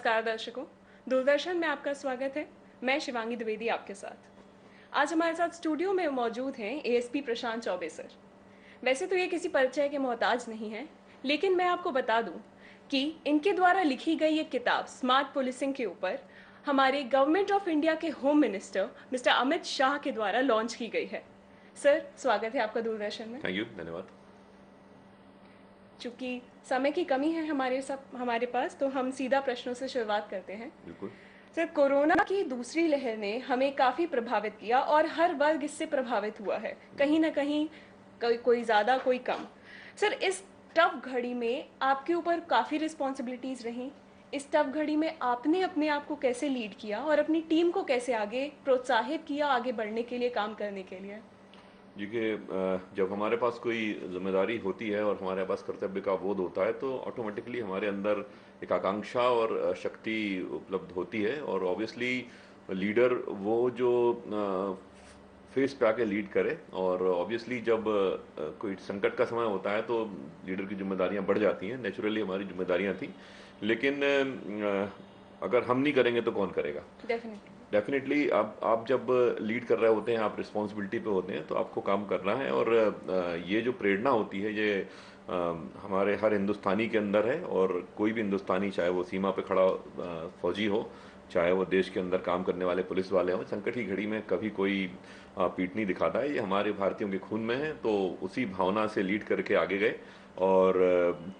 नमस्कार दर्शकों, दूरदर्शन में आपका स्वागत है। मैं शिवांगी द्विवेदी आपके साथ। आज हमारे साथ स्टूडियो में मौजूद हैं एएसपी प्रशांत चौबे सर। वैसे तो ये किसी परिचय के मोहताज नहीं है, लेकिन मैं आपको बता दूं कि इनके द्वारा लिखी गई एक किताब स्मार्ट पुलिसिंग के ऊपर हमारे गवर्नमेंट ऑफ इंडिया के home minister mister Amit Shah के द्वारा लॉन्च की गई है। सर, स्वागत है आपका दूरदर्शन में। थैंक यू, धन्यवाद। चूंकि समय की कमी है हमारे पास, तो हम सीधा प्रश्नों से शुरुआत करते हैं। बिल्कुल। सर, कोरोना की दूसरी लहर ने हमें काफ़ी प्रभावित किया और हर वर्ग इससे प्रभावित हुआ है, कहीं ना कहीं कोई ज़्यादा कोई कम। सर, इस टफ घड़ी में आपके ऊपर काफ़ी रिस्पॉन्सिबिलिटीज़ रहीं। इस टफ घड़ी में आपने अपने आप को कैसे लीड किया और अपनी टीम को कैसे आगे प्रोत्साहित किया आगे बढ़ने के लिए, काम करने के लिए? देखिए, जब हमारे पास कोई जिम्मेदारी होती है और हमारे पास कर्तव्य का बोध होता है तो ऑटोमेटिकली हमारे अंदर एक आकांक्षा और शक्ति उपलब्ध होती है। और ऑब्वियसली लीडर वो जो फेस पे आके लीड करे। और ऑब्वियसली जब कोई संकट का समय होता है तो लीडर की जिम्मेदारियां बढ़ जाती हैं। नेचुरली हमारी जिम्मेदारियां थी, लेकिन अगर हम नहीं करेंगे तो कौन करेगा। डेफिनेटली। डेफिनेटली आप जब लीड कर रहे होते हैं, आप रिस्पॉन्सिबिलिटी पे होते हैं, तो आपको काम करना है। और ये जो प्रेरणा होती है ये हमारे हर हिंदुस्तानी के अंदर है। और कोई भी हिंदुस्तानी, चाहे वो सीमा पे खड़ा फौजी हो, चाहे वो देश के अंदर काम करने वाले पुलिस वाले हों, संकट की घड़ी में कभी कोई पीठ नहीं दिखाता है। ये हमारे भारतीयों के खून में है। तो उसी भावना से लीड करके आगे गए। और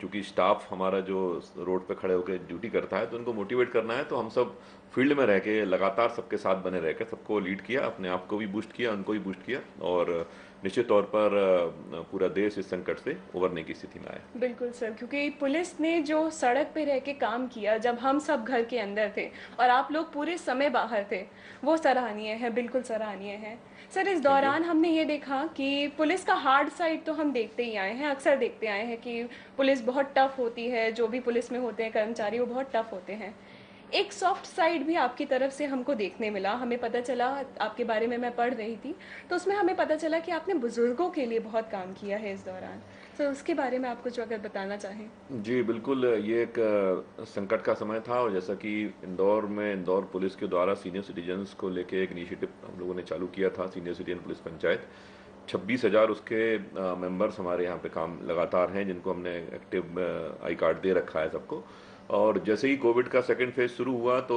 चूंकि स्टाफ हमारा जो रोड पे खड़े होकर ड्यूटी करता है तो उनको मोटिवेट करना है, तो हम सब फील्ड में रह के लगातार सबके साथ बने रह के सबको लीड किया, अपने आप को भी बूस्ट किया, उनको भी बूस्ट किया। और निश्चित तौर पर पूरा देश इस संकट से उबरने की स्थिति में आया। बिल्कुल सर, क्योंकि पुलिस ने जो सड़क पे रह के काम किया जब हम सब घर के अंदर थे और आप लोग पूरे समय बाहर थे, वो सराहनीय है, बिल्कुल सराहनीय है। सर, इस थैंक यू। दौरान हमने ये देखा कि पुलिस का हार्ड साइड तो हम देखते ही आए हैं, अक्सर देखते आए हैं कि पुलिस बहुत टफ होती है, जो भी पुलिस में होते हैं कर्मचारी वो बहुत टफ होते हैं। एक सॉफ्ट साइड भी आपकी तरफ से हमको देखने मिला, हमें पता चला, आपके बारे में मैं पढ़ रही थी तो उसमें हमें पता चला कि आपने बुजुर्गों के लिए बहुत काम किया है इस दौरान। तो उसके बारे में आप कुछ अगर बताना चाहें। जी बिल्कुल, ये एक संकट का समय था। और जैसा कि इंदौर में इंदौर पुलिस के द्वारा सीनियर सिटीजन्स को लेके एक इनिशिएटिव हम लोगों ने चालू किया था, सीनियर सिटीजन पुलिस पंचायत। 26,000 उसके मेंबर्स हमारे यहाँ पे काम लगातार हैं, जिनको हमने एक्टिव आई कार्ड दे रखा है सबको। और जैसे ही कोविड का सेकेंड फेज शुरू हुआ तो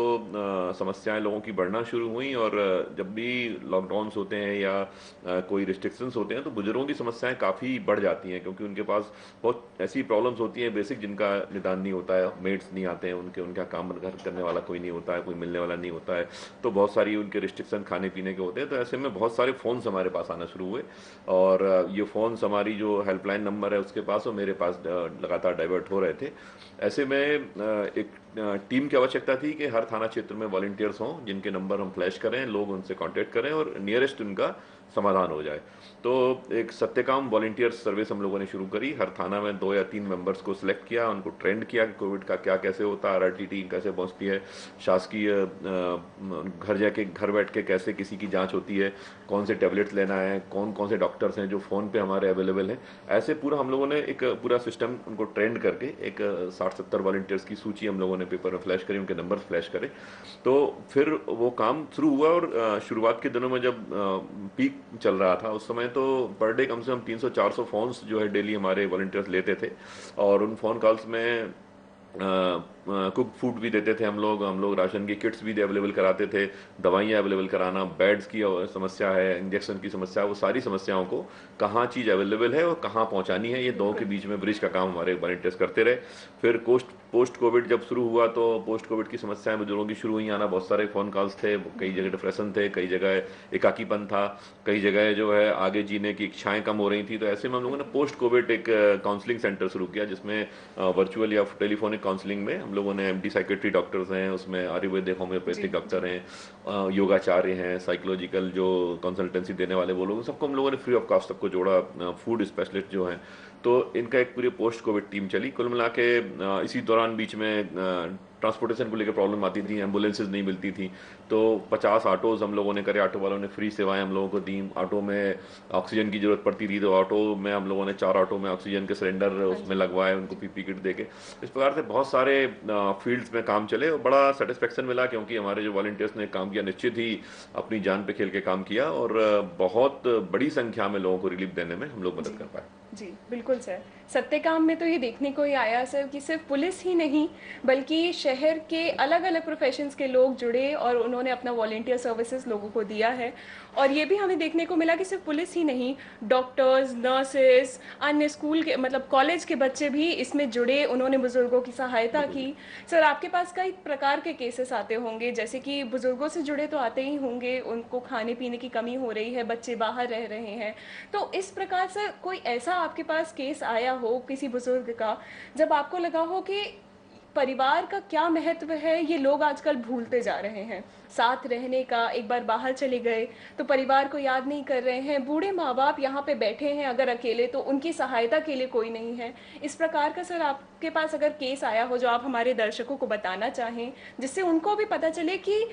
समस्याएं लोगों की बढ़ना शुरू हुई। और जब भी लॉकडाउन्स होते हैं या कोई रिस्ट्रिक्शंस होते हैं तो बुजुर्गों की समस्याएं काफ़ी बढ़ जाती हैं, क्योंकि उनके पास बहुत ऐसी प्रॉब्लम्स होती हैं बेसिक, जिनका निदान नहीं होता है। मेड्स नहीं आते हैं उनका काम घर करने वाला कोई नहीं होता है, कोई मिलने वाला नहीं होता है। तो बहुत सारी उनके रिस्ट्रिक्शन खाने पीने के होते हैं। तो ऐसे में बहुत सारे फ़ोन्स हमारे पास आना शुरू हुए। और ये फ़ोन्स हमारी जो हेल्पलाइन नंबर है उसके पास और मेरे पास लगातार डाइवर्ट हो रहे थे। ऐसे में एक टीम की आवश्यकता थी कि हर थाना क्षेत्र में वॉलंटियर्स हों, जिनके नंबर हम फ्लैश करें, लोग उनसे कांटेक्ट करें और नियरेस्ट उनका समाधान हो जाए। तो एक सत्यकाम वॉलंटियर्स सर्विस हम लोगों ने शुरू करी। हर थाना में 2 या 3 मेंबर्स को सिलेक्ट किया, उनको ट्रेंड किया कि कोविड का क्या कैसे होता है, आरआरटी कैसे पहुंचती है, शासकीय घर जाके घर बैठ के कैसे किसी की जांच होती है, कौन से टैबलेट्स लेना है, कौन कौन से डॉक्टर्स हैं जो फ़ोन पे हमारे अवेलेबल हैं। ऐसे पूरा हम लोगों ने एक पूरा सिस्टम उनको ट्रेंड करके एक 60-70 वॉलंटियर्स की सूची हम लोगों ने पेपर में फ्लैश करी, उनके नंबर फ्लैश करे। तो फिर वो काम शुरू हुआ। और शुरुआत के दिनों में जब पीक चल रहा था उस समय तो पर डे कम से कम 300-400 फ़ोन्स जो है डेली हमारे वॉलंटियर्स लेते थे। और उन फ़ोन कॉल्स में कुक फूड भी देते थे हम लोग राशन की किट्स भी अवेलेबल कराते थे, दवाइयाँ अवेलेबल कराना, बेड्स की समस्या है, इंजेक्शन की समस्या है, वो सारी समस्याओं को कहाँ चीज़ अवेलेबल है और कहाँ पहुँचानी है, ये दो के बीच में ब्रिज का काम हमारे वॉलंटियर्स करते रहे। फिर पोस्ट कोविड जब शुरू हुआ तो पोस्ट कोविड की समस्याएं बुजुर्गों की शुरू हुई आना। बहुत सारे फ़ोन कॉल्स थे, कई जगह डिप्रेशन थे, कई जगह एकाकीपन था, कई जगह जो है आगे जीने की इच्छाएं कम हो रही थी। तो ऐसे में हम लोगों ने पोस्ट कोविड एक काउंसलिंग सेंटर शुरू किया, जिसमें वर्चुअल या टेलीफोनिक काउंसलिंग में हम लोगों ने एमडी साइकेट्री डॉक्टर्स हैं, उसमें आयुर्वेदिक जी होम्योपैथिक डॉक्टर जी। हैं, योगाचार्य हैं, साइकोलॉजिकल जो कंसल्टेंसी देने वाले वो लोग, सबको हम लोगों ने फ्री ऑफ कॉस्ट सबको जोड़ा, फूड स्पेशलिस्ट जो हैं। तो इनका एक पूरी पोस्ट कोविड टीम चली। कुल मिला के इसी दौरान बीच में ट्रांसपोर्टेशन को लेकर प्रॉब्लम आती थी, एम्बुलेंसेज नहीं मिलती थी, तो 50 ऑटोज़ हम लोगों ने करे, ऑटो वालों ने फ्री सेवाएं हम लोगों को दी। ऑटो में ऑक्सीजन की ज़रूरत पड़ती थी तो ऑटो में हम लोगों ने 4 ऑटो में ऑक्सीजन के सिलेंडर हाँ उसमें जी। लगवाए, उनको पीपी किट दे के। इस प्रकार से बहुत सारे फील्ड्स में काम चले और बड़ा सेटिस्फेक्शन मिला, क्योंकि हमारे जो वॉलंटियर्स ने काम किया निश्चित ही अपनी जान पे खेल के काम किया, और बहुत बड़ी संख्या में लोगों को रिलीफ देने में हम लोग मदद जी। कर पाए। जी, बिल्कुल सर। सत्यकाम में तो ये देखने को ही आया सर कि सिर्फ पुलिस ही नहीं, बल्कि शहर के अलग-अलग प्रोफ़ेशंस के लोग जुड़े और उन्होंने अपना वॉलंटियर सर्विसेज़ लोगों को दिया है। और ये भी हमें देखने को मिला कि सिर्फ पुलिस ही नहीं, डॉक्टर्स, नर्सेस, अन्य स्कूल के मतलब कॉलेज के बच्चे भी इसमें जुड़े, उन्होंने बुज़ुर्गों की सहायता बिल्कुल जी। की। सर, आपके पास कई प्रकार के केसेस आते होंगे, जैसे कि बुज़ुर्गों से जुड़े तो आते ही होंगे, उनको खाने-पीने की कमी हो रही है, बच्चे बाहर रह रहे हैं। तो इस प्रकार से कोई ऐसा आपके पास केस आया हो किसी बुजुर्ग का, जब आपको लगा हो कि परिवार का क्या महत्व है, ये लोग आजकल भूलते जा रहे हैं। साथ रहने का, एक बार बाहर चले गए तो परिवार को याद नहीं कर रहे हैं, बूढ़े माँ-बाप यहाँ पे बैठे हैं अगर अकेले तो उनकी सहायता के लिए कोई नहीं है। इस प्रकार का सर आपके पास अगर केस आया हो जो आप हमारे दर्शकों को बताना चाहें, जिससे उनको भी पता चले कि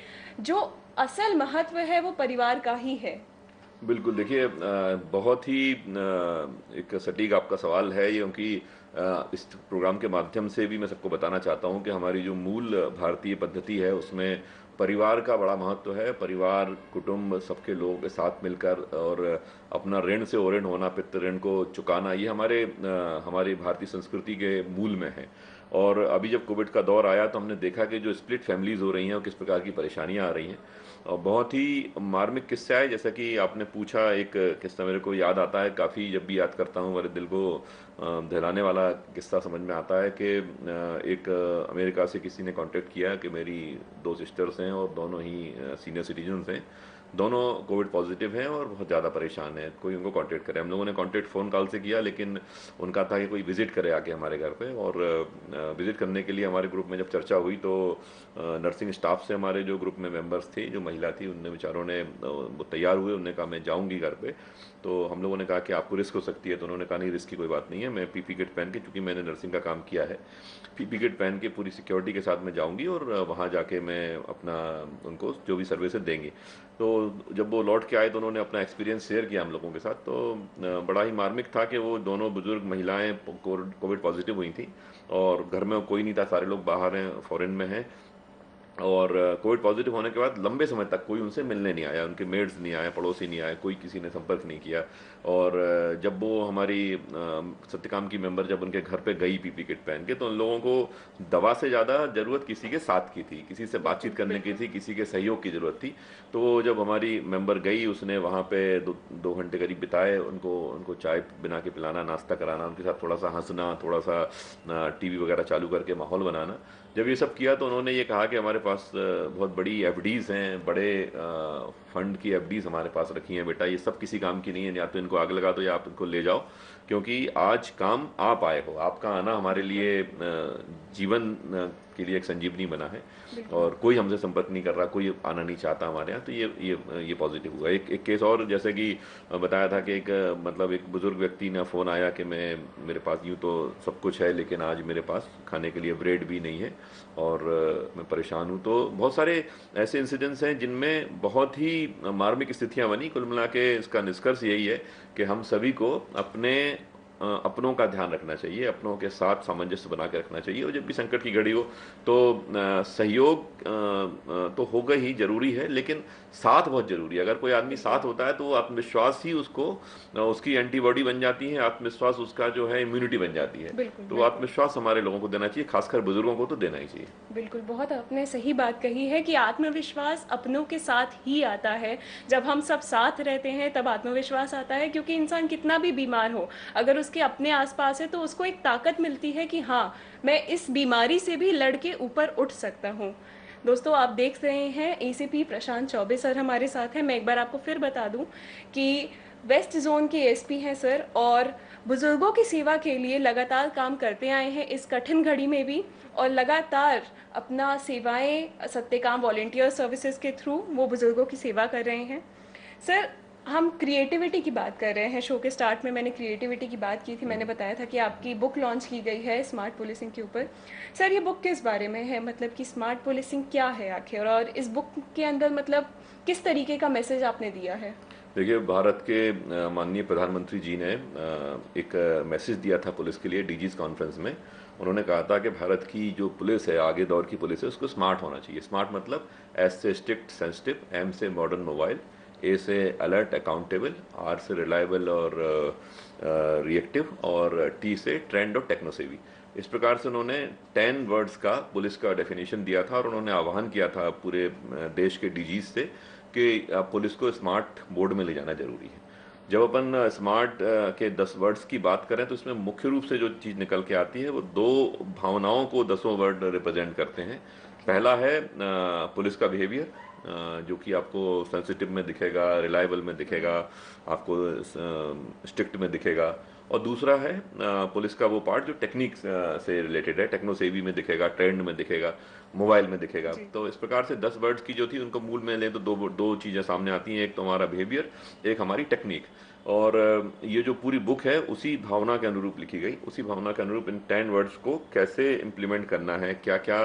जो असल महत्व है वो परिवार का ही है? बिल्कुल, देखिए बहुत ही एक सटीक आपका सवाल है ये, क्योंकि इस प्रोग्राम के माध्यम से भी मैं सबको बताना चाहता हूँ कि हमारी जो मूल भारतीय पद्धति है उसमें परिवार का बड़ा महत्व है। परिवार, कुटुंब, सबके लोगों के साथ मिलकर और अपना ऋण से ओऋण होना, पितृ ऋण को चुकाना, ये हमारी भारतीय संस्कृति के मूल में है। और अभी जब कोविड का दौर आया तो हमने देखा कि जो स्प्लिट फैमिलीज़ हो रही हैं और किस प्रकार की परेशानियाँ आ रही हैं, और बहुत ही मार्मिक किस्सा है। जैसा कि आपने पूछा, एक किस्सा मेरे को याद आता है, काफ़ी जब भी याद करता हूँ मेरे दिल को दहलाने वाला किस्सा समझ में आता है कि एक अमेरिका से किसी ने कांटेक्ट किया कि मेरी 2 सिस्टर्स हैं और दोनों ही सीनियर सिटीजन्स हैं, दोनों कोविड पॉजिटिव हैं और बहुत ज़्यादा परेशान हैं, कोई उनको कांटेक्ट करे। हम लोगों ने कांटेक्ट फ़ोन कॉल से किया, लेकिन उनका था कि कोई विज़िट करे आके हमारे घर पे। और विज़िट करने के लिए हमारे ग्रुप में जब चर्चा हुई तो नर्सिंग स्टाफ से हमारे जो ग्रुप में मेंबर्स थी, जो महिला थी, उनने बेचारों ने वो तैयार हुए, उन्होंने कहा मैं जाऊँगी घर पे। तो हम लोगों ने कहा कि आपको रिस्क हो सकती है, तो उन्होंने कहा नहीं, रिस्क की कोई बात नहीं है, मैं पीपी किट पहन के, चूँकि मैंने नर्सिंग का काम किया है, पीपी किट पहन के पूरी सिक्योरिटी के साथ मैं जाऊँगी और वहाँ जाके मैं अपना उनको जो भी सर्विसेज देंगी। तो जब वो लौट के आए तो उन्होंने अपना एक्सपीरियंस शेयर किया हम लोगों के साथ, तो बड़ा ही मार्मिक था कि वो दोनों बुजुर्ग महिलाएं कोविड पॉजिटिव हुई थी और घर में कोई नहीं था, सारे लोग बाहर हैं, फॉरेन में हैं। और कोविड पॉजिटिव होने के बाद लंबे समय तक कोई उनसे मिलने नहीं आया, उनके मेड्स नहीं आए, पड़ोसी नहीं आए, कोई किसी ने संपर्क नहीं किया। और जब वो हमारी सत्यकाम की मेंबर जब उनके घर पे गई पीपी किट पहन के, तो उन लोगों को दवा से ज़्यादा ज़रूरत किसी के साथ की थी, किसी से बिल्कुल, बातचीत करने की बिल्कुल। थी, किसी के सहयोग की ज़रूरत थी। तो वो जब हमारी मेंबर गई, उसने वहाँ पे 2 घंटे करीब बिताए, उनको उनको चाय बना के पिलाना, नाश्ता कराना, उनके साथ थोड़ा सा हंसना, थोड़ा सा टीवी वगैरह चालू करके माहौल बनाना। जब ये सब किया तो उन्होंने ये कहा कि हमारे पास बहुत बड़ी एफडीज़ हैं, बड़े फंड की एफडीज़ हमारे पास रखी हैं बेटा, ये सब किसी काम की नहीं है, या तो इनको आग लगा दो या आप इनको ले जाओ, क्योंकि आज काम आप आए हो, आपका आना हमारे बिल्कुल, लिए जीवन के लिए एक संजीवनी बना है। बिल्कुल। और कोई हमसे संपर्क नहीं कर रहा, कोई आना नहीं चाहता हमारे यहाँ, तो ये पॉजिटिव हुआ। एक केस और, जैसे कि बताया था कि एक मतलब एक बुजुर्ग व्यक्ति ने फ़ोन आया कि मेरे पास यूँ तो सब कुछ है, लेकिन आज मेरे पास खाने के लिए ब्रेड भी नहीं है और मैं परेशान हूँ। तो बहुत सारे ऐसे इंसिडेंट्स हैं जिनमें बहुत ही मार्मिक स्थितियाँ बनी। कुल मिला के इसका निष्कर्ष यही है कि हम सभी को अपनों का ध्यान रखना चाहिए, अपनों के साथ सामंजस्य बना के रखना चाहिए, और जब भी संकट की घड़ी हो तो सहयोग तो होगा ही, जरूरी है, लेकिन साथ बहुत जरूरी है। अगर कोई आदमी बिल्कुल, साथ होता है तो वो आत्मविश्वास ही उसको उसकी एंटीबॉडी बन जाती है, आत्मविश्वास उसका जो है इम्यूनिटी बन जाती है। बिल्कुल, तो बिल्कुल। आत्मविश्वास हमारे लोगों को देना चाहिए, खासकर बुजुर्गों को तो देना ही चाहिए। बिल्कुल, बहुत आपने सही बात कही है कि आत्मविश्वास अपनों के साथ ही आता है। जब हम सब साथ रहते हैं तब आत्मविश्वास आता है, क्योंकि इंसान कितना भी बीमार हो, अगर उसके अपने आस-पास है तो उसको एक ताकत मिलती है कि हाँ, मैं इस बीमारी से भी लड़ के ऊपर उठ सकता हूँ। दोस्तों, आप देख रहे हैं एसीपी प्रशांत चौबे सर हमारे साथ हैं। मैं एक बार आपको फिर बता दूँ कि वेस्ट ज़ोन के एसपी हैं सर, और बुज़ुर्गों की सेवा के लिए लगातार काम करते आए हैं इस कठिन घड़ी में भी, और लगातार अपना सेवाएं सत्यकाम वॉलेंटियर सर्विसेज के थ्रू वो बुज़ुर्गों की सेवा कर रहे हैं। सर, हम क्रिएटिविटी की बात कर रहे हैं। शो के स्टार्ट में मैंने क्रिएटिविटी की बात की थी। मैंने बताया था कि आपकी बुक लॉन्च की गई है स्मार्ट पुलिसिंग के ऊपर। सर, ये बुक किस बारे में है? मतलब कि स्मार्ट पुलिसिंग क्या है आखिर, और इस बुक के अंदर मतलब किस तरीके का मैसेज आपने दिया है? देखिए, भारत के माननीय प्रधानमंत्री जी ने एक मैसेज दिया था पुलिस के लिए डीजीज कॉन्फ्रेंस में। उन्होंने कहा था कि भारत की जो पुलिस है, आगे दौर की पुलिस है, उसको स्मार्ट होना चाहिए। स्मार्ट मतलब एस से स्ट्रिक्ट सेंसिटिव, एम से मॉडर्न मोबाइल, ए से अलर्ट अकाउंटेबल, आर से रिलायबल और रिएक्टिव, और टी से ट्रेंड और टेक्नोसेवी। इस प्रकार से उन्होंने 10 वर्ड्स का पुलिस का डेफिनेशन दिया था, और उन्होंने आह्वान किया था पूरे देश के डीजीज से कि पुलिस को स्मार्ट मोड में ले जाना जरूरी है। जब अपन स्मार्ट के 10 वर्ड्स की बात करें तो इसमें मुख्य रूप से जो चीज़ निकल के आती है वो दो भावनाओं को 10 वर्ड रिप्रेजेंट करते हैं। पहला है पुलिस का बिहेवियर, जो कि आपको सेंसिटिव में दिखेगा, रिलायबल में दिखेगा, आपको स्ट्रिक्ट में दिखेगा। और दूसरा है पुलिस का वो पार्ट जो टेक्निक से रिलेटेड है, टेक्नोसेवी में दिखेगा, ट्रेंड में दिखेगा, मोबाइल में दिखेगा। जी। तो इस प्रकार से 10 वर्ड्स की जो थी उनको मूल में लें तो दो दो चीज़ें सामने आती हैं। एक तो हमारा बिहेवियर, एक हमारी टेक्निक। और ये जो पूरी बुक है उसी भावना के अनुरूप लिखी गई। उसी भावना के अनुरूप इन 10 वर्ड्स को कैसे इम्प्लीमेंट करना है, क्या क्या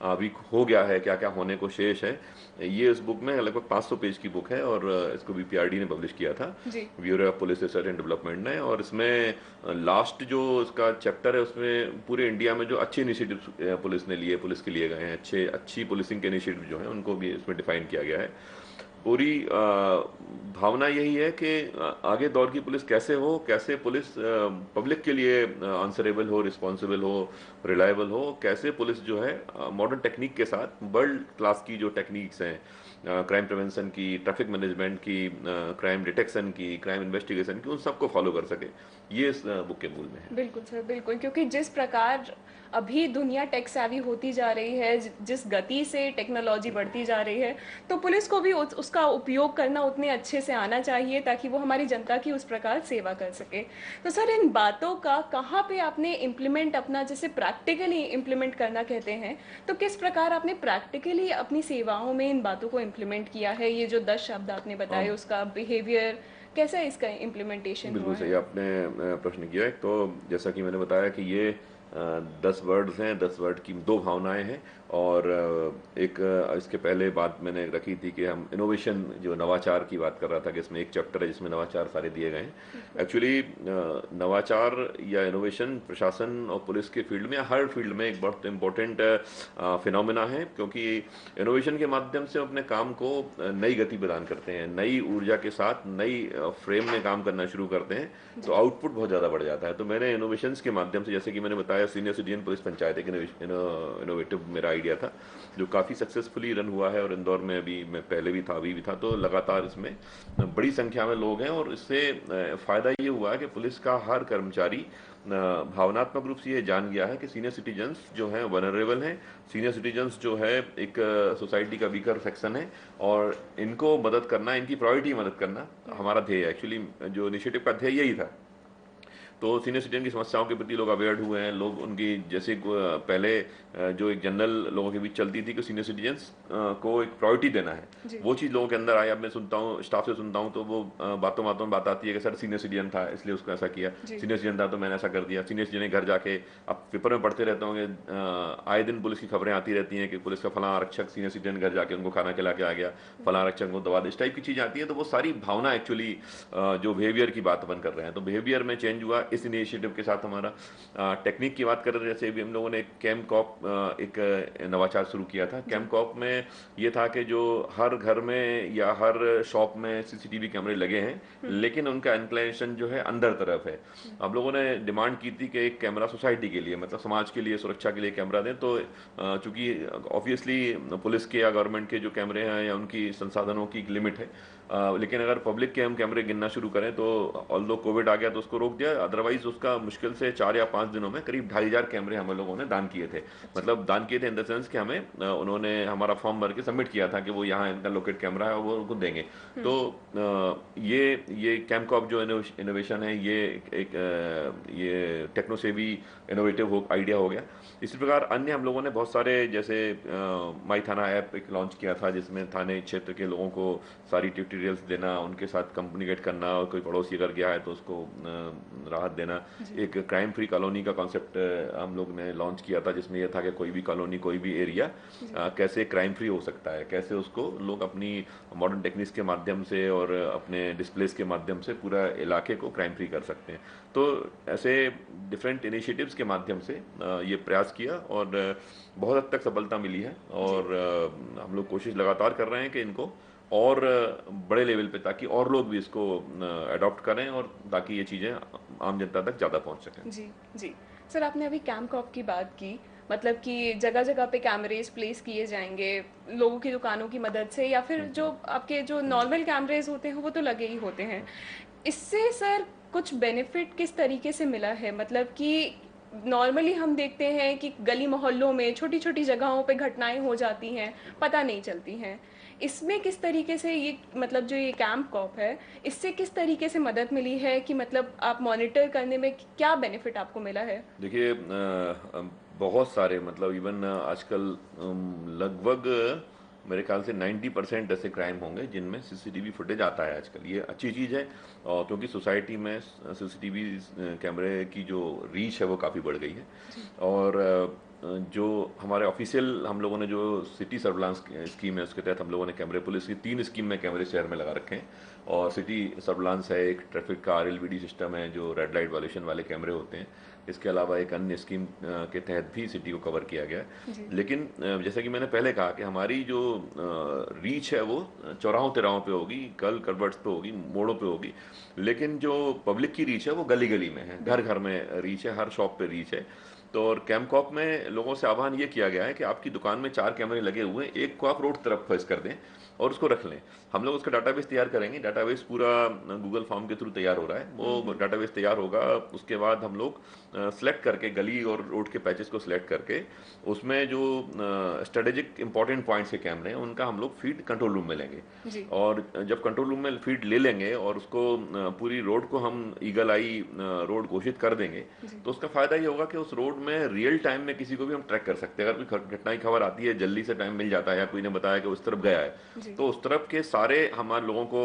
अभी हो गया है, क्या क्या होने को शेष है, ये इस बुक में लगभग 500 पेज की बुक है। और इसको बीपीआरडी ने पब्लिश किया था, जी। Bureau of police research and development ने। और इसमें लास्ट जो इसका चैप्टर है उसमें पूरे इंडिया में जो अच्छे इनिशिएटिव पुलिस ने लिए, पुलिस के लिए गए हैं, अच्छी पुलिसिंग के इनिशिएटिव जो हैं उनको भी इसमें डिफाइन किया गया है। पूरी भावना यही है कि आगे दौर की पुलिस कैसे हो, कैसे पुलिस पब्लिक के लिए आंसरेबल हो, रिस्पॉन्सिबल हो, रिलायबल हो, कैसे पुलिस जो है मॉडर्न टेक्निक के साथ वर्ल्ड क्लास की जो टेक्निक्स हैं, क्राइम प्रिवेंशन की, ट्रैफिक मैनेजमेंट की, क्राइम डिटेक्शन की, क्राइम इन्वेस्टिगेशन की, उन सबको फॉलो कर सके। ये इस बुक के मूल में है। बिल्कुल सर, बिल्कुल। क्योंकि जिस प्रकार अभी दुनिया टेक सेवी होती जा रही है, जिस गति से टेक्नोलॉजी बढ़ती जा रही है, तो पुलिस को भी उसका उपयोग करना उतने अच्छे से आना चाहिए ताकि वो हमारी जनता की उस प्रकार सेवा कर सके। तो सर, इन बातों का कहाँ पे आपने इम्प्लीमेंट अपना, जैसे प्रैक्टिकली इम्प्लीमेंट करना कहते हैं, तो किस प्रकार आपने प्रैक्टिकली अपनी सेवाओं में इन बातों को इम्प्लीमेंट किया है? ये जो 10 शब्द आपने बताए, हाँ, उसका बिहेवियर कैसा इसका इम्प्लीमेंटेशन बिल्कुल हुआ सही है? आपने प्रश्न किया है। तो जैसा कि मैंने बताया कि ये 10 वर्ड्स हैं, 10 वर्ड की दो भावनाएं हैं। और एक इसके पहले बात मैंने रखी थी कि हम इनोवेशन, जो नवाचार की बात कर रहा था, कि इसमें एक चैप्टर है जिसमें नवाचार सारे दिए गए हैं। एक्चुअली नवाचार या इनोवेशन प्रशासन और पुलिस के फील्ड में, हर फील्ड में एक बहुत इम्पोर्टेंट फिनोमेना है, क्योंकि इनोवेशन के माध्यम से अपने काम को नई गति प्रदान करते हैं, नई ऊर्जा के साथ नई फ्रेम में काम करना शुरू करते हैं, तो जी। आउटपुट बहुत ज़्यादा बढ़ जाता है। तो मैंने इनोवेशंस के माध्यम से, जैसे कि मैंने बताया, सीनियर सिटीजन पुलिस पंचायत एक इनोवेटिव मेरा आइडिया था, जो काफ़ी सक्सेसफुली रन हुआ है। और इंदौर में अभी मैं पहले भी था, अभी भी था, तो लगातार इसमें बड़ी संख्या में लोग हैं। और इससे फ़ायदा ये हुआ है कि पुलिस का हर कर्मचारी भावनात्मक रूप से ये जान गया है कि सीनियर सिटीजन्स जो हैं वनरेबल हैं, सीनियर सिटीजन्स जो है एक सोसाइटी का वीकर सेक्शन है, और इनको मदद करना, इनकी प्रायोरिटी मदद करना हमारा ध्येय है। एक्चुअली जो इनिशिएटिव का ध्येय यही था। तो सीनियर सिटीजन की समस्याओं के प्रति लोग अवेयर हुए हैं। लोग उनकी, जैसे पहले जो एक जनरल लोगों के बीच चलती थी कि सीनियर सिटीजन्स को एक प्रायोरिटी देना है, जी। वो चीज़ लोगों के अंदर आई। अब मैं सुनता हूँ, स्टाफ से सुनता हूँ, तो वो बातों बातों में बात आती है कि सर सीनियर सिटीजन था इसलिए उसको ऐसा किया, जी। सीनियर सिटीजन था तो मैंने ऐसा कर दिया। सीनियर सिटीजन घर जाके, आप पेपर में पढ़ते रहते होंगे, आए दिन पुलिस की खबरें आती रहती हैं कि पुलिस का फला आरक्षक सीनियर सिटीजन घर जाके उनको खाना खिला के आ गया, फला आरक्षक को दवा दे, इस टाइप की चीज़ आती है। तो वो सारी भावना एक्चुअली जो बिहेवियर की बात अपन कर रहे हैं, तो बिहेवियर में चेंज हुआ इस इनिशिएटिव के साथ हमारा। टेक्निक की बात कर रहे थे, जैसे भी हम लोगों ने कैम कॉप एक नवाचार शुरू किया था। कैम कॉप में ये था कि जो हर घर में या हर शॉप में सीसीटीवी कैमरे लगे हैं, लेकिन उनका इंक्लिनेशन जो है अंदर तरफ है। हम लोगों ने डिमांड की थी कि एक कैमरा सोसाइटी के लिए, मतलब समाज के लिए, सुरक्षा के लिए कैमरा दें। तो चूंकि ऑब्वियसली पुलिस के या गवर्नमेंट के जो कैमरे हैं या उनकी संसाधनों की एक लिमिट है, लेकिन अगर पब्लिक के हम कैमरे गिनना शुरू करें तो ऑल्दो कोविड आ गया तो उसको रोक दिया, अदरवाइज उसका मुश्किल से 4 या 5 दिनों में करीब 2,500 कैमरे हम लोगों ने दान किए थे। मतलब दान किए थे इन द सेंस कि हमें उन्होंने हमारा फॉर्म भर के सबमिट किया था कि वो यहाँ इनका लोकेट कैमरा है और वो उनको देंगे। तो ये कैमकॉप जो इनोवेशन है, ये ये टेक्नोसेवी इनोवेटिव आइडिया हो गया। इसी प्रकार अन्य हम लोगों ने बहुत सारे, जैसे माई थाना ऐप एक लॉन्च किया था, जिसमें थाने क्षेत्र के लोगों को सारी ड्यूटी मटेरियल्स देना, उनके साथ कम्युनिकेट करना, और कोई पड़ोसी अगर गया है तो उसको राहत देना। जी। एक क्राइम फ्री कॉलोनी का कॉन्सेप्ट हम लोग ने लॉन्च किया था, जिसमें यह था कि कोई भी कॉलोनी, कोई भी एरिया जी। कैसे क्राइम फ्री हो सकता है, कैसे उसको लोग अपनी मॉडर्न टेक्निक्स के माध्यम से और अपने डिस्प्लेस के माध्यम से पूरा इलाके को क्राइम फ्री कर सकते हैं। तो ऐसे डिफरेंट इनिशिएटिव्स के माध्यम से ये प्रयास किया, और बहुत हद तक सफलता मिली है। जी। और हम लोग कोशिश लगातार कर रहे हैं कि इनको और बड़े लेवल पे, ताकि और लोग भी इसको अडॉप्ट करें, और ताकि ये चीज़ें आम जनता तक ज़्यादा पहुंच सकें। जी। जी। सर, आपने अभी कैमकॉप की बात की, मतलब कि जगह जगह पे कैमरेज प्लेस किए जाएंगे लोगों की दुकानों की मदद से, या फिर जो आपके जो नॉर्मल कैमरेज होते हैं वो तो लगे ही होते हैं। इससे सर कुछ बेनिफिट किस तरीके से मिला है? मतलब कि नॉर्मली हम देखते हैं कि गली मोहल्लों में छोटी छोटी जगहों पे घटनाएं हो जाती हैं, पता नहीं चलती हैं। इसमें किस तरीके से ये, मतलब जो ये कैंप कॉप है, इससे किस तरीके से मदद मिली है कि मतलब आप मॉनिटर करने में क्या बेनिफिट आपको मिला है? देखिए, बहुत सारे, मतलब इवन आजकल लगभग मेरे ख्याल से 90% ऐसे क्राइम होंगे जिनमें सीसीटीवी फुटेज आता है आजकल। ये अच्छी चीज़ है, और क्योंकि सोसाइटी में सीसीटीवी कैमरे की जो रीच है वो काफ़ी बढ़ गई है। जी। और जो हमारे ऑफिशियल हम लोगों ने जो सिटी सर्विलांस स्कीम है, उसके तहत हम लोगों ने कैमरे, पुलिस की 3 स्कीम में कैमरे शहर में लगा रखे हैं। और सिटी सर्विलांस है, एक ट्रैफिक का आरएलवीडी सिस्टम है जो रेड लाइट वायलेशन वाले कैमरे होते हैं। इसके अलावा एक अन्य स्कीम के तहत भी सिटी को कवर किया गया है। जी। लेकिन जैसा कि मैंने पहले कहा कि हमारी जो रीच है वो चौराहों तिराहों पे होगी, कल कलवर्ट्स पे होगी, मोड़ों पे होगी। लेकिन जो पब्लिक की रीच है वो गली गली में है, घर बिल्कुल। घर में रीच है, हर शॉप पे रीच है। तो और कैमकॉप में लोगों से आह्वान ये किया गया है कि आपकी दुकान में 4 कैमरे लगे हुए हैं, एक को आप रोड तरफ फेस कर दें और उसको रख लें। हम लोग उसका डाटाबेस तैयार करेंगे। डाटाबेस पूरा गूगल फॉर्म के थ्रू तैयार हो रहा है। वो डाटाबेस तैयार होगा, उसके बाद हम लोग सेलेक्ट करके, गली और रोड के पैचेस को सिलेक्ट करके, उसमें जो स्ट्रेटेजिक इंपॉर्टेंट पॉइंट्स के कैमरे हैं उनका हम लोग फीड कंट्रोल रूम में लेंगे। जी। और जब कंट्रोल रूम में फीड ले लेंगे और उसको पूरी रोड को हम ईगल आई रोड घोषित कर देंगे, जी। तो उसका फायदा ये होगा कि उस रोड में रियल टाइम में किसी को भी हम ट्रैक कर सकते हैं। अगर कोई घटना की खबर आती है, जल्दी से टाइम मिल जाता है, या कोई ने बताया कि उस तरफ गया है, जी। तो उस तरफ के सारे हमारे लोगों को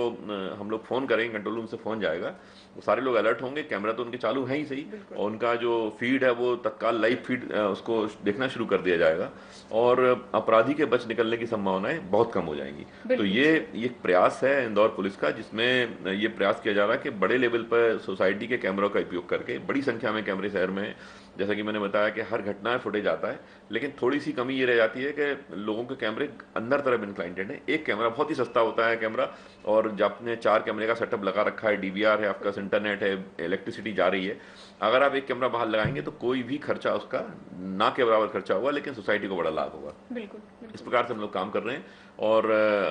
हम लोग फ़ोन करेंगे, कंट्रोल रूम से फ़ोन जाएगा, वो सारे लोग अलर्ट होंगे। कैमरा तो उनके चालू है ही सही, बिल्कुल। और उनका जो फीड है वो तत्काल लाइव फीड उसको देखना शुरू कर दिया जाएगा, और अपराधी के बच निकलने की संभावनाएं बहुत कम हो जाएंगी। तो बिल्कुल ये सर। एक प्रयास है इंदौर पुलिस का, जिसमें ये प्रयास किया जा रहा है कि बड़े लेवल पर सोसाइटी के कैमरों का उपयोग करके, बड़ी संख्या में कैमरे शहर में, जैसा कि मैंने बताया कि हर घटना में फुटेज आता है, लेकिन थोड़ी सी कमी ये रह जाती है कि लोगों के कैमरे अंदर तरफ इंक्लाइंटेड है। एक कैमरा बहुत ही सस्ता होता है कैमरा, और जब आपने 4 कैमरे का सेटअप लगा रखा है, डीवीआर है, आपका इंटरनेट है, इलेक्ट्रिसिटी जा रही है, अगर आप एक कैमरा बाहर लगाएंगे तो कोई भी खर्चा उसका ना के बराबर खर्चा होगा, लेकिन सोसाइटी को बड़ा लाभ होगा। बिल्कुल। इस बिल्कुल। प्रकार से हम लोग काम कर रहे हैं। और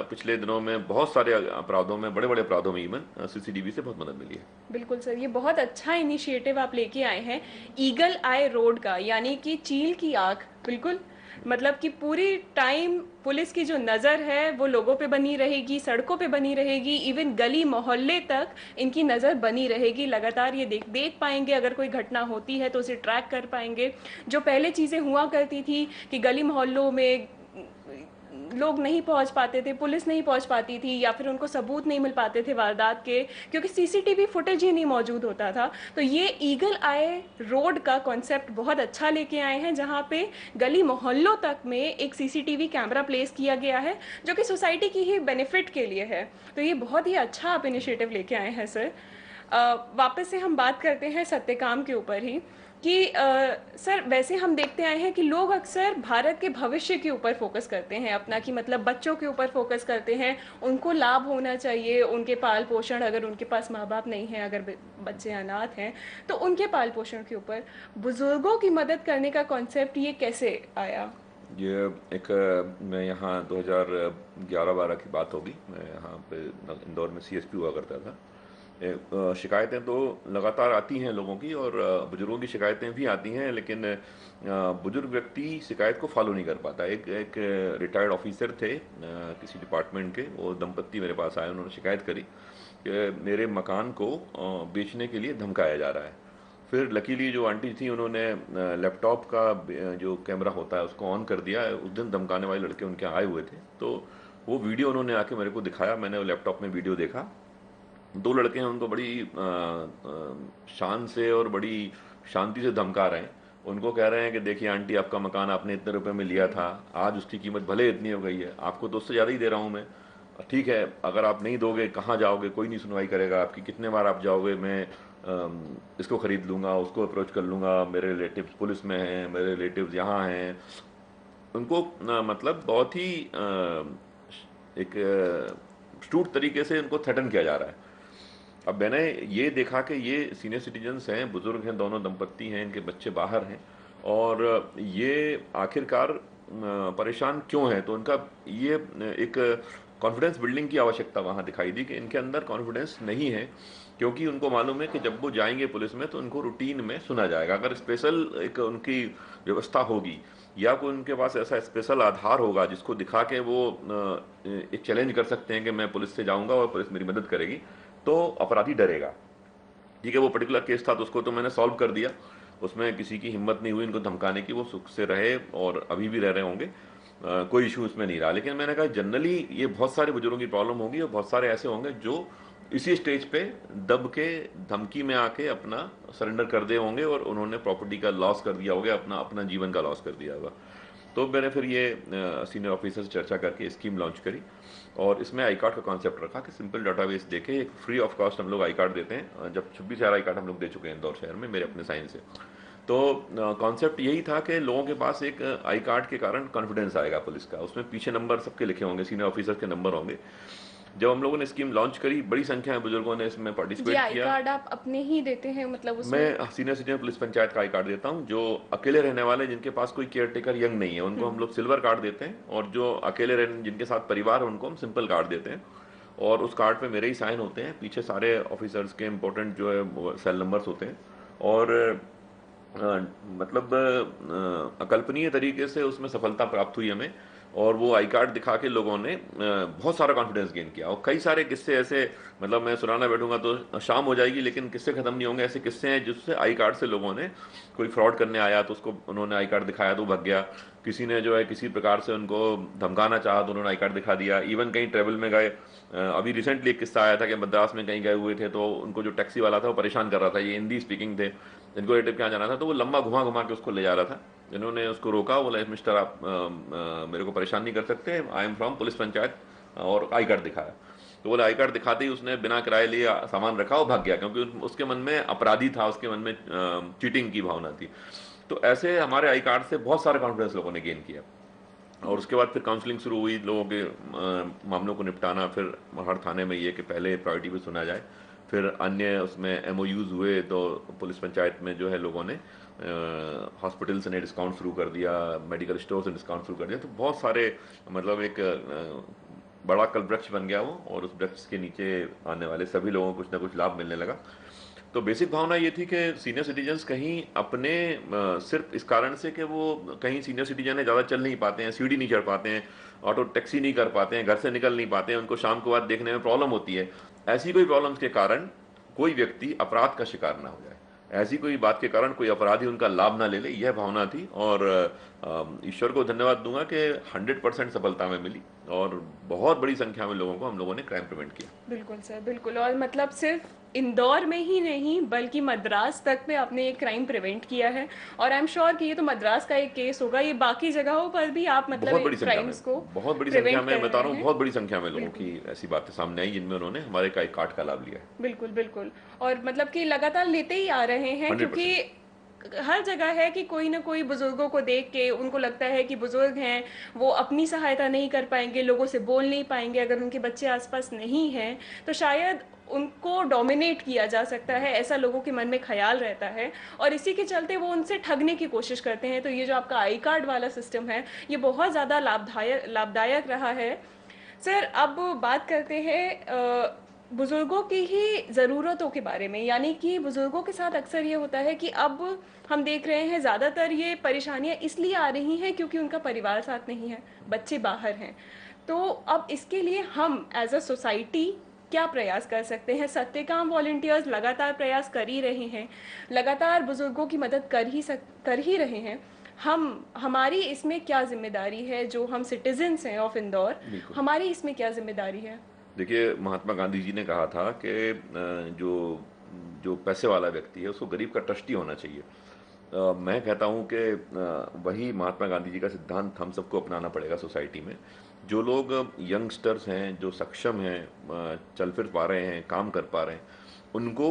पिछले दिनों में बहुत सारे अपराधों में, बड़े बड़े अपराधों में इवन सीसीटीवी से बहुत मदद मिली है। बिल्कुल सर, ये बहुत अच्छा इनिशिएटिव आप लेके आए हैं, ईगल आई रोड का, यानी कि चील की आंख। बिल्कुल, मतलब कि पूरी टाइम पुलिस की जो नज़र है वो लोगों पे बनी रहेगी, सड़कों पे बनी रहेगी, इवन गली मोहल्ले तक इनकी नज़र बनी रहेगी। लगातार ये देख देख पाएंगे, अगर कोई घटना होती है तो उसे ट्रैक कर पाएंगे। जो पहले चीज़ें हुआ करती थी कि गली मोहल्लों में लोग नहीं पहुंच पाते थे, पुलिस नहीं पहुंच पाती थी, या फिर उनको सबूत नहीं मिल पाते थे वारदात के, क्योंकि सीसीटीवी फुटेज ही नहीं मौजूद होता था। तो ये ईगल आए रोड का कॉन्सेप्ट बहुत अच्छा लेके आए हैं, जहाँ पे गली मोहल्लों तक में एक सीसीटीवी कैमरा प्लेस किया गया है, जो कि सोसाइटी की ही बेनिफिट के लिए है। तो ये बहुत ही अच्छा आप इनिशिएटिव लेके आए हैं सर। वापस से हम बात करते हैं सत्यकाम के ऊपर ही, कि सर वैसे हम देखते आए हैं कि लोग अक्सर भारत के भविष्य के ऊपर फोकस करते हैं अपना, कि मतलब बच्चों के ऊपर फोकस करते हैं, उनको लाभ होना चाहिए, उनके पाल पोषण, अगर उनके पास माँ बाप नहीं हैं, अगर बच्चे अनाथ हैं तो उनके पाल पोषण के ऊपर बुजुर्गों की मदद करने का कॉन्सेप्ट ये कैसे आया? ये एक मैं यहाँ 2011-12 की बात होगी, मैं यहाँ पे इंदौर में सीएसपी हुआ करता था। शिकायतें तो लगातार आती हैं लोगों की, और बुजुर्गों की शिकायतें भी आती हैं, लेकिन बुजुर्ग व्यक्ति शिकायत को फॉलो नहीं कर पाता। एक एक रिटायर्ड ऑफिसर थे किसी डिपार्टमेंट के, वो दंपत्ति मेरे पास आए, उन्होंने शिकायत करी कि मेरे मकान को बेचने के लिए धमकाया जा रहा है। फिर लकीली जो आंटी थी, उन्होंने लैपटॉप का जो कैमरा होता है उसको ऑन कर दिया। उस दिन धमकाने वाले लड़के उनके यहाँ आए हुए थे, तो वो वीडियो उन्होंने आके मेरे को दिखाया, मैंने वो लैपटॉप में वीडियो देखा। 2 लड़के हैं, उनको बड़ी शान से और बड़ी शांति से धमका रहे हैं। उनको कह रहे हैं कि देखिए आंटी, आपका मकान आपने इतने रुपए में लिया था, आज उसकी कीमत भले इतनी हो गई है, आपको तो उससे ज़्यादा ही दे रहा हूँ मैं। ठीक है, अगर आप नहीं दोगे कहाँ जाओगे, कोई नहीं सुनवाई करेगा आपकी, कितने बार आप जाओगे, मैं इसको खरीद लूँगा, उसको अप्रोच कर लूँगा, मेरे रिलेटिव्स पुलिस में हैं, मेरे रिलेटिव्स यहाँ हैं। उनको मतलब बहुत ही एक स्टूट तरीके से उनको थ्रेटन किया जा रहा है। अब मैंने ये देखा कि ये सीनियर सिटीजन्स हैं, बुजुर्ग हैं, दोनों दंपत्ति हैं, इनके बच्चे बाहर हैं, और ये आखिरकार परेशान क्यों हैं। तो उनका ये एक कॉन्फिडेंस बिल्डिंग की आवश्यकता वहाँ दिखाई दी कि इनके अंदर कॉन्फिडेंस नहीं है, क्योंकि उनको मालूम है कि जब वो जाएंगे पुलिस में तो उनको रूटीन में सुना जाएगा। अगर स्पेशल एक उनकी व्यवस्था होगी या कोई उनके पास ऐसा स्पेशल आधार होगा जिसको दिखा के वो एक चैलेंज कर सकते हैं कि मैं पुलिस से जाऊंगा और पुलिस मेरी मदद करेगी, तो अपराधी डरेगा। ठीक है, वो पर्टिकुलर केस था तो उसको तो मैंने सॉल्व कर दिया, उसमें किसी की हिम्मत नहीं हुई इनको धमकाने की, वो सुख से रहे और अभी भी रह रहे होंगे, कोई इशू उसमें नहीं रहा। लेकिन मैंने कहा जनरली ये बहुत सारे बुजुर्गों की प्रॉब्लम होगी और बहुत सारे ऐसे होंगे जो इसी स्टेज पे दब के धमकी में आके अपना सरेंडर कर दिए होंगे और उन्होंने प्रॉपर्टी का लॉस कर दिया होगा, अपना अपना जीवन का लॉस कर दिया होगा। तो मैंने फिर ये सीनियर ऑफिसर से चर्चा करके स्कीम लॉन्च करी और इसमें आई कार्ड का कॉन्सेप्ट रखा कि सिंपल डाटाबेस देके एक फ्री ऑफ कॉस्ट हम लोग आई कार्ड देते हैं। जब 26,000 आई कार्ड हम लोग दे चुके हैं इंदौर शहर में मेरे अपने साइन से। तो कॉन्सेप्ट यही था कि लोगों के पास एक आई कार्ड के कारण कॉन्फिडेंस आएगा पुलिस का, उसमें पीछे नंबर सबके लिखे होंगे, सीनियर ऑफिसर के नंबर होंगे। जब हम लोगों ने स्कीम लॉन्च करी, बड़ी संख्या में बुजुर्गों ने इसमें ये पार्टिसिपेट आई किया। कार्ड आप अपने ही देते हैं, मतलब उसमें? मैं सीनियर सिटीजन पुलिस पंचायत का आई कार्ड देता हूँ। जो अकेले रहने वाले जिनके पास कोई केयर टेकर यंग नहीं है उनको हम लोग सिल्वर कार्ड देते हैं, और जो अकेले रहने जिनके साथ परिवार है उनको हम सिंपल कार्ड देते हैं। और उस कार्ड पे मेरे ही साइन होते हैं, पीछे सारे ऑफिसर्स के इंपॉर्टेंट जो है सेल नंबर्स होते हैं। और मतलब अकल्पनीय तरीके से उसमें सफलता प्राप्त हुई हमें, और वो आई कार्ड दिखा के लोगों ने बहुत सारा कॉन्फिडेंस गेन किया। और कई सारे किस्से ऐसे, मतलब मैं सुनाना बैठूंगा तो शाम हो जाएगी लेकिन किस्से खत्म नहीं होंगे। ऐसे किस्से हैं जिससे आई कार्ड से लोगों ने, कोई फ्रॉड करने आया तो उसको उन्होंने आई कार्ड दिखाया तो भाग गया, किसी ने जो है किसी प्रकार से उनको धमकाना चाहा तो उन्होंने आई कार्ड दिखा दिया। इवन कहीं ट्रेवल में गए, अभी रिसेंटली एक किस्सा आया था कि मद्रास में कहीं गए हुए थे तो उनको जो टैक्सी वाला था वो परेशान कर रहा था, ये हिंदी स्पीकिंग थे, इनको रिलेटिव के यहाँ जाना था, तो वो लंबा घुमा घुमा के उसको ले जा रहा था। इन्होंने उसको रोका, बोला मिस्टर आप मेरे को परेशान नहीं कर सकते, I am from police panchayat, और आई कार्ड दिखाया। तो बोला आई कार्ड दिखाते ही उसने बिना किराए लिए सामान रखा और भाग गया, क्योंकि उसके मन में अपराधी था, उसके मन में चीटिंग की भावना थी। तो ऐसे हमारे आई कार्ड से बहुत सारा कॉन्फिडेंस लोगों ने गेन किया। और उसके बाद फिर काउंसलिंग शुरू हुई, लोगों के मामलों को निपटाना। फिर हर थाने में ये कि पहले प्रायोरिटी पे सुना जाए, फिर अन्य उसमें एमओयूज हुए, तो पुलिस पंचायत में जो है लोगों ने हॉस्पिटल से ने डिस्काउंट शुरू कर दिया, मेडिकल स्टोर से डिस्काउंट शुरू कर दिया। तो बहुत सारे, मतलब एक बड़ा कल वृक्ष बन गया वो, और उस वृक्ष के नीचे आने वाले सभी लोगों को कुछ ना कुछ लाभ मिलने लगा। तो बेसिक भावना ये थी कि सीनियर सिटीजन्स कहीं अपने सिर्फ इस कारण से कि वो कहीं सीनियर सिटीजन है, ज़्यादा चल नहीं पाते हैं, सीढ़ी नहीं चढ़ पाते हैं, ऑटो टैक्सी नहीं कर पाते हैं, घर से निकल नहीं पाते हैं, उनको शाम को बाद देखने में प्रॉब्लम होती है, ऐसी कोई प्रॉब्लम्स के कारण कोई व्यक्ति अपराध का शिकार ना हो जाए, ऐसी कोई बात के कारण कोई अपराधी उनका लाभ ना ले ले, यह भावना थी। और ईश्वर को धन्यवाद दूंगा कि 100% सफलता में मिली और बहुत बड़ी संख्या में लोगों को हम लोगों ने क्राइम प्रिवेंट किया। बिल्कुल सर, बिल्कुल। और मतलब सिर्फ इंदौर में ही नहीं बल्कि मद्रास तक में आपने ये क्राइम प्रिवेंट किया है, और आई एम श्योर कि ये तो मद्रास का एक केस होगा, ये बाकी जगहों पर भी आप बहुत मतलब बड़ी संख्या में, क्राइम्स को बहुत बड़ी संख्या प्रिवेंट में, कर बता रहा रहे हूँ, हैं। बहुत बड़ी संख्या में लोगों की ऐसी बातें सामने आई जिनमें उन्होंने हमारे का कार्ड का लाभ लिया है। बिल्कुल बिल्कुल। और मतलब कि लगातार लेते ही आ रहे हैं, 100%। क्योंकि हर जगह है कि कोई ना कोई बुजुर्गों को देख के उनको लगता है कि बुजुर्ग हैं, वो अपनी सहायता नहीं कर पाएंगे, लोगों से बोल नहीं पाएंगे, अगर उनके बच्चे आसपास नहीं हैं तो शायद उनको डोमिनेट किया जा सकता है, ऐसा लोगों के मन में ख्याल रहता है, और इसी के चलते वो उनसे ठगने की कोशिश करते हैं। तो ये जो आपका आई कार्ड वाला सिस्टम है, ये बहुत ज़्यादा लाभदायक रहा है। सर, अब बात करते हैं बुज़ुर्गों की ही ज़रूरतों के बारे में। यानी कि बुज़ुर्गों के साथ अक्सर ये होता है कि अब हम देख रहे हैं ज़्यादातर ये परेशानियां इसलिए आ रही हैं क्योंकि उनका परिवार साथ नहीं है, बच्चे बाहर हैं। तो अब इसके लिए हम एज अ सोसाइटी क्या प्रयास कर सकते हैं? सत्यकाम वॉलंटियर्स लगातार प्रयास कर ही रहे हैं, लगातार बुज़ुर्गों की मदद कर ही रहे हैं। हमारी इसमें क्या जिम्मेदारी है, जो हम सिटीजन्स हैं ऑफ इंदौर, बिल्कुल। हमारी इसमें क्या जिम्मेदारी है? देखिए, महात्मा गांधी जी ने कहा था कि जो जो पैसे वाला व्यक्ति है उसको गरीब का ट्रस्टी होना चाहिए। मैं कहता हूँ कि वही महात्मा गांधी जी का सिद्धांत हम सबको अपनाना पड़ेगा सोसाइटी में। जो लोग यंगस्टर्स हैं, जो सक्षम हैं, चल फिर पा रहे हैं, काम कर पा रहे हैं, उनको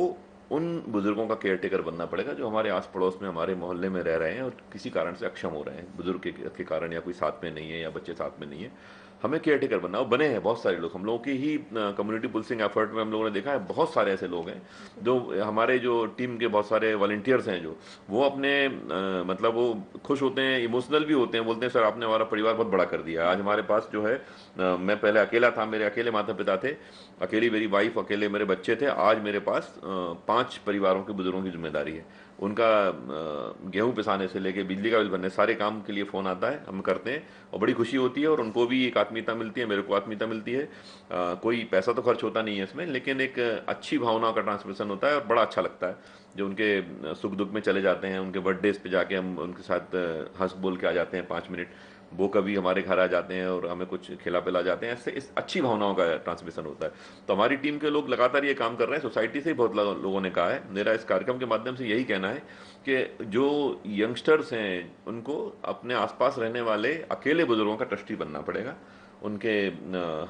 उन बुजुर्गों का केयर टेकर बनना पड़ेगा जो हमारे आस पड़ोस में, हमारे मोहल्ले में रह रहे हैं और किसी कारण से अक्षम हो रहे हैं, बुजुर्ग के कारण, या कोई साथ में नहीं है या बच्चे साथ में नहीं है। हमें केयर टेकर बनना, और बने हैं बहुत सारे लोग। हम लोगों की ही कम्युनिटी पुलिसिंग एफर्ट में हम लोगों ने देखा है बहुत सारे ऐसे लोग हैं जो हमारे, जो टीम के बहुत सारे वॉलंटियर्स हैं, जो वो अपने मतलब वो खुश होते हैं, इमोशनल भी होते हैं, बोलते हैं सर आपने हमारा परिवार बहुत बड़ा कर दिया। आज हमारे पास जो है मैं पहले अकेला था, मेरे अकेले माता पिता थे, अकेली मेरी वाइफ, अकेले मेरे बच्चे थे। आज मेरे पास 5 परिवारों के बुजुर्गों की जिम्मेदारी है। उनका गेहूं पिसाने से लेके बिजली का बिल भरने, सारे काम के लिए फ़ोन आता है, हम करते हैं और बड़ी खुशी होती है, और उनको भी एक आत्मीयता मिलती है, मेरे को आत्मीयता मिलती है। कोई पैसा तो खर्च होता नहीं है इसमें, लेकिन एक अच्छी भावना का ट्रांसमिशन होता है और बड़ा अच्छा लगता है। जो उनके सुख दुख में चले जाते हैं, उनके बर्थडेज पे जाके हम उनके साथ हंस बोल के आ जाते हैं 5 मिनट, वो कभी हमारे घर आ जाते हैं और हमें कुछ खिला पिला जाते हैं। ऐसे इस अच्छी भावनाओं का ट्रांसमिशन होता है। तो हमारी टीम के लोग लगातार ये काम कर रहे हैं। सोसाइटी से ही बहुत लोगों ने कहा है, मेरा इस कार्यक्रम के माध्यम से यही कहना है कि जो यंगस्टर्स हैं उनको अपने आसपास रहने वाले अकेले बुजुर्गों का ट्रस्टी बनना पड़ेगा। उनके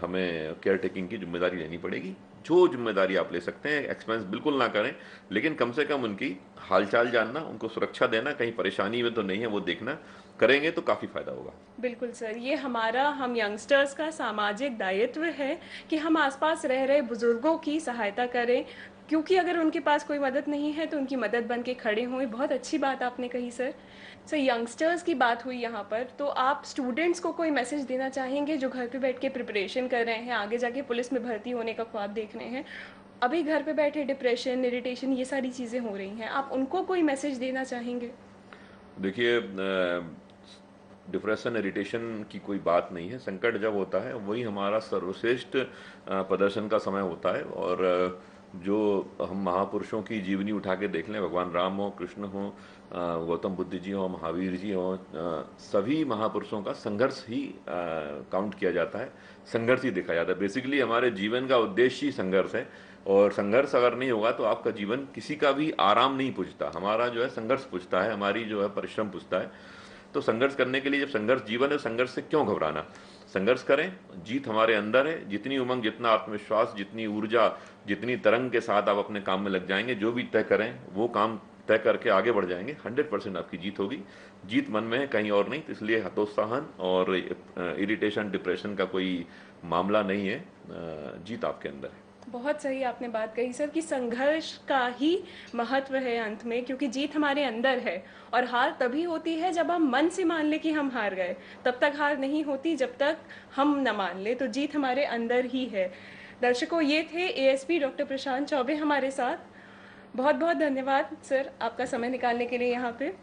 हमें केयर टेकिंग की जिम्मेदारी लेनी पड़ेगी। जो जिम्मेदारी आप ले सकते हैं, एक्सपेंस बिल्कुल ना करें, लेकिन कम से कम उनकी हालचाल जानना, उनको सुरक्षा देना, कहीं परेशानी में तो नहीं है वो देखना, करेंगे तो काफ़ी फायदा होगा। बिल्कुल सर, ये हमारा, हम यंगस्टर्स का सामाजिक दायित्व है कि हम आसपास रह रहे बुजुर्गों की सहायता करें, क्योंकि अगर उनके पास कोई मदद नहीं है तो उनकी मदद बन के खड़े हों। बहुत अच्छी बात आपने कही सर। सर, यंगस्टर्स की बात हुई यहाँ पर, तो आप स्टूडेंट्स को कोई मैसेज देना चाहेंगे जो घर पे बैठ के प्रिपरेशन कर रहे हैं, आगे जाके पुलिस में भर्ती होने का ख्वाब देख रहे हैं, अभी घर पे बैठे डिप्रेशन, इरिटेशन, ये सारी चीज़ें हो रही हैं, आप उनको कोई मैसेज देना चाहेंगे? देखिए, डिप्रेशन, इरिटेशन की कोई बात नहीं है। संकट जब होता है वही हमारा सर्वश्रेष्ठ प्रदर्शन का समय होता है। और जो हम महापुरुषों की जीवनी उठा के देख लें, भगवान राम हो, कृष्ण हो, गौतम बुद्ध जी हो, महावीर जी हो, सभी महापुरुषों का संघर्ष ही काउंट किया जाता है, संघर्ष ही देखा जाता है। बेसिकली हमारे जीवन का उद्देश्य ही संघर्ष है, और संघर्ष अगर नहीं होगा तो आपका जीवन, किसी का भी आराम नहीं पूछता, हमारा जो है संघर्ष पूछता है, हमारी जो है परिश्रम पूछता है। तो संघर्ष करने के लिए, जब संघर्ष जीवन है, संघर्ष से क्यों घबराना? संघर्ष करें, जीत हमारे अंदर है। जितनी उमंग, जितना आत्मविश्वास, जितनी ऊर्जा, जितनी तरंग के साथ आप अपने काम में लग जाएंगे, जो भी तय करें वो काम तय करके आगे बढ़ जाएंगे, 100% आपकी जीत होगी। जीत मन में है, कहीं और नहीं। तो इसलिए हतोत्साहन और इरिटेशन, डिप्रेशन का कोई मामला नहीं है, जीत आपके अंदर है। बहुत सही आपने बात कही सर कि संघर्ष का ही महत्व है अंत में, क्योंकि जीत हमारे अंदर है, और हार तभी होती है जब हम मन से मान ले कि हम हार गए। तब तक हार नहीं होती जब तक हम न मान ले, तो जीत हमारे अंदर ही है। दर्शकों, ये थे एएसपी डॉक्टर प्रशांत चौबे हमारे साथ। बहुत बहुत धन्यवाद सर आपका समय निकालने के लिए यहाँ पे।